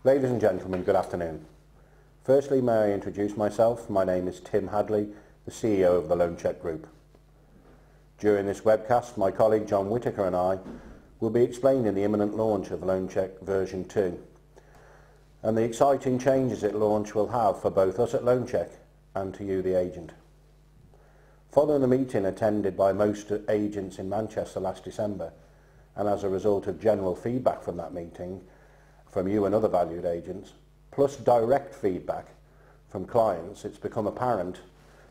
Ladies and gentlemen, good afternoon. Firstly, may I introduce myself? My name is Tim Hadley, the CEO of the Loancheck Group. During this webcast, my colleague John Whittaker and I will be explaining the imminent launch of Loancheck version 2 and the exciting changes its launch will have for both us at Loancheck and to you, the agent. Following a meeting attended by most agents in Manchester last December, and as a result of general feedback from that meeting, from you and other valued agents, plus direct feedback from clients, it's become apparent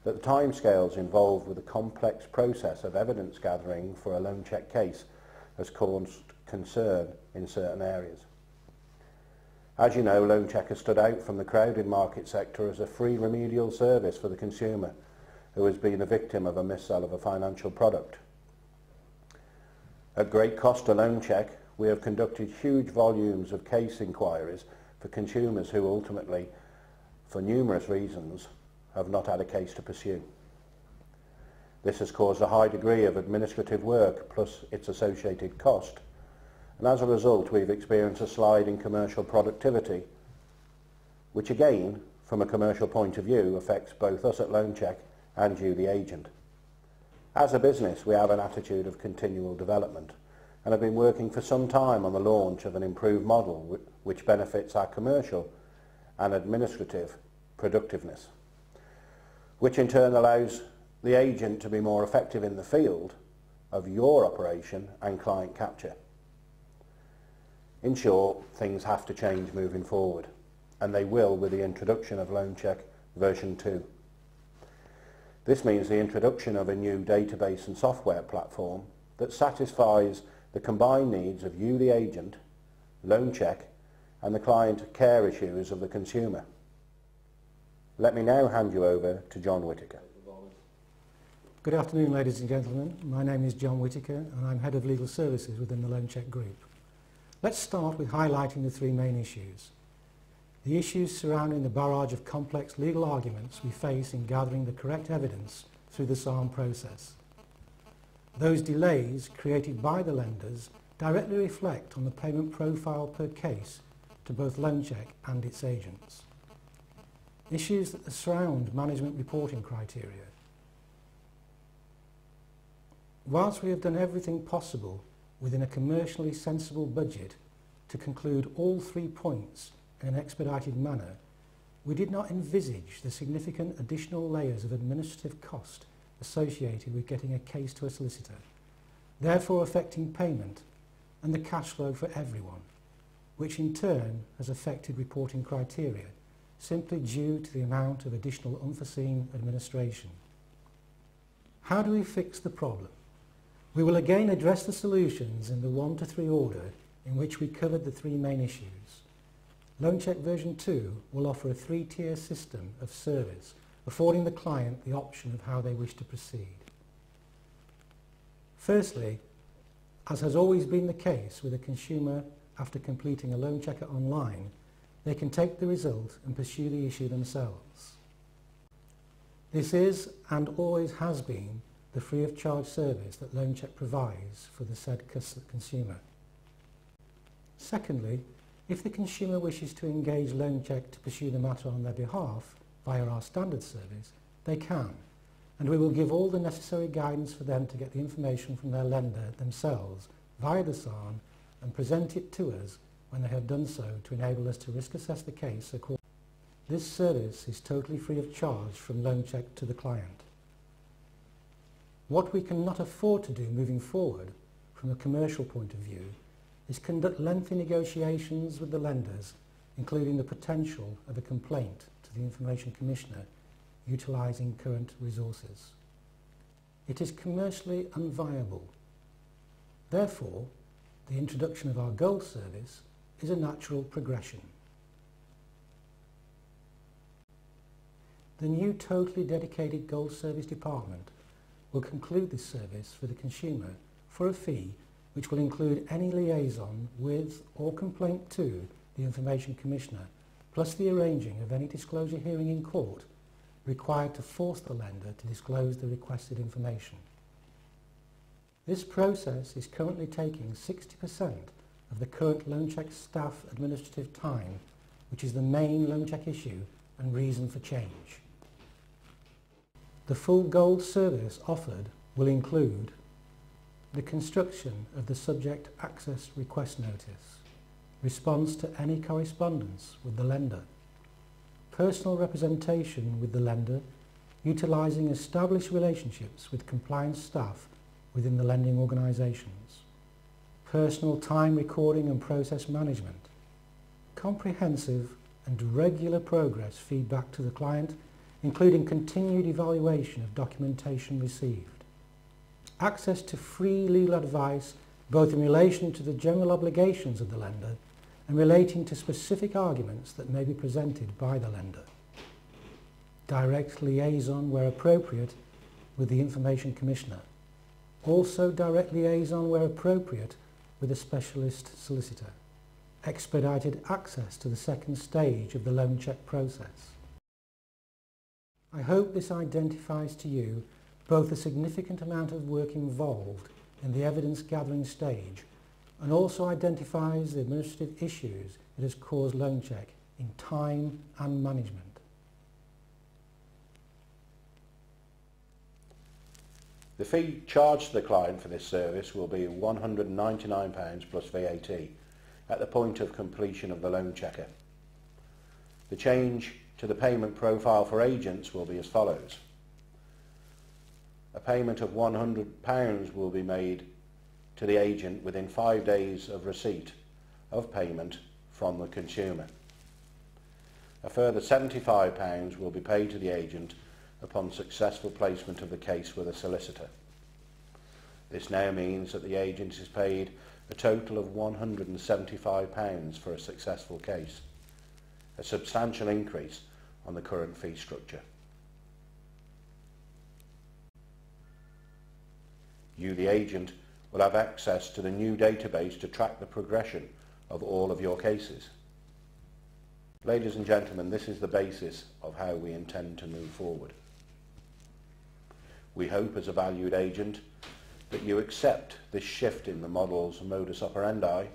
that the timescales involved with the complex process of evidence gathering for a loan check case has caused concern in certain areas. As you know, Loancheck has stood out from the crowded market sector as a free remedial service for the consumer who has been a victim of a mis-sell of a financial product. At great cost to Loancheck, we have conducted huge volumes of case inquiries for consumers who ultimately, for numerous reasons, have not had a case to pursue. This has caused a high degree of administrative work plus its associated cost, and as a result we've experienced a slide in commercial productivity, which again, from a commercial point of view, affects both us at Loancheck and you, the agent. As a business, we have an attitude of continual development and have been working for some time on the launch of an improved model which benefits our commercial and administrative productiveness, which in turn allows the agent to be more effective in the field of your operation and client capture. In short, things have to change moving forward, and they will with the introduction of Loancheck version 2. This means the introduction of a new database and software platform that satisfies the combined needs of you, the agent, Loancheck, and the client care issues of the consumer. Let me now hand you over to John Whittaker. Good afternoon, ladies and gentlemen. My name is John Whittaker and I'm Head of Legal Services within the Loancheck Group. Let's start with highlighting the three main issues. The issues surrounding the barrage of complex legal arguments we face in gathering the correct evidence through the SARM process. Those delays created by the lenders directly reflect on the payment profile per case to both Loancheck and its agents. Issues that surround management reporting criteria. Whilst we have done everything possible within a commercially sensible budget to conclude all 3 points in an expedited manner, we did not envisage the significant additional layers of administrative cost associated with getting a case to a solicitor, therefore affecting payment and the cash flow for everyone, which in turn has affected reporting criteria simply due to the amount of additional unforeseen administration. How do we fix the problem? We will again address the solutions in the 1 to 3 order in which we covered the 3 main issues. Loancheck version 2 will offer a 3-tier system of service, affording the client the option of how they wish to proceed. Firstly, as has always been the case with a consumer after completing a loan checker online, they can take the result and pursue the issue themselves. This is and always has been the free of charge service that Loancheck provides for the said consumer. Secondly, if the consumer wishes to engage Loancheck to pursue the matter on their behalf via our standard service, they can, and we will give all the necessary guidance for them to get the information from their lender themselves via the SARM and present it to us when they have done so to enable us to risk assess the case accordingly. This service is totally free of charge from Loancheck to the client. What we cannot afford to do moving forward from a commercial point of view is conduct lengthy negotiations with the lenders, including the potential of a complaint to the Information Commissioner utilising current resources. It is commercially unviable. Therefore, the introduction of our Gold service is a natural progression. The new totally dedicated Gold service department will conclude this service for the consumer for a fee which will include any liaison with or complaint to the Information Commissioner, plus the arranging of any disclosure hearing in court required to force the lender to disclose the requested information. This process is currently taking 60% of the current Loancheck staff administrative time which is the main loan check issue and reason for change. The full gold service offered will include the construction of the subject access request notice, response to any correspondence with the lender, personal representation with the lender utilising established relationships with compliance staff within the lending organisations, personal time recording and process management, comprehensive and regular progress feedback to the client, including continued evaluation of documentation received, access to free legal advice both in relation to the general obligations of the lender and relating to specific arguments that may be presented by the lender, direct liaison where appropriate with the Information Commissioner, also direct liaison where appropriate with a specialist solicitor, expedited access to the second stage of the loan check process. I hope this identifies to you both a significant amount of work involved in the evidence gathering stage and also identifies the administrative issues it has caused loan check in time and management. The fee charged to the client for this service will be £199 plus VAT at the point of completion of the loan checker. The change to the payment profile for agents will be as follows. A payment of £100 will be made to the agent within 5 days of receipt of payment from the consumer. A further £75 will be paid to the agent upon successful placement of the case with a solicitor. This now means that the agent is paid a total of £175 for a successful case, a substantial increase on the current fee structure. You, the agent, will have access to the new database to track the progression of all of your cases. Ladies and gentlemen, this is the basis of how we intend to move forward. We hope as a valued agent that you accept this shift in the model's modus operandi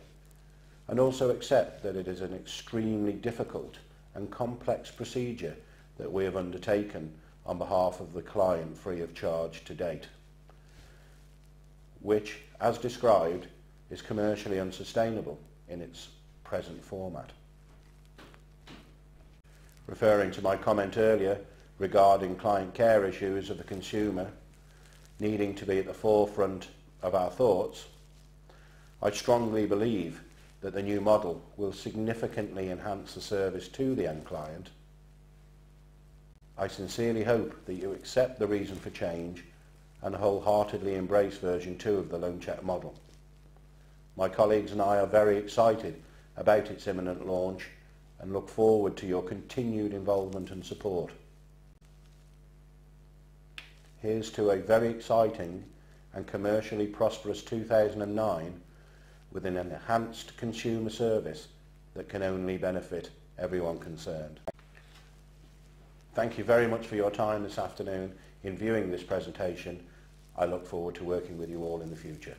and also accept that it is an extremely difficult and complex procedure that we have undertaken on behalf of the client free of charge to date, which, as described, is commercially unsustainable in its present format. Referring to my comment earlier regarding client care issues of the consumer needing to be at the forefront of our thoughts, I strongly believe that the new model will significantly enhance the service to the end client. I sincerely hope that you accept the reason for change and wholeheartedly embrace version 2 of the loan check model. My colleagues and I are very excited about its imminent launch and look forward to your continued involvement and support. Here's to a very exciting and commercially prosperous 2009 with an enhanced consumer service that can only benefit everyone concerned. Thank you very much for your time this afternoon in viewing this presentation. I look forward to working with you all in the future.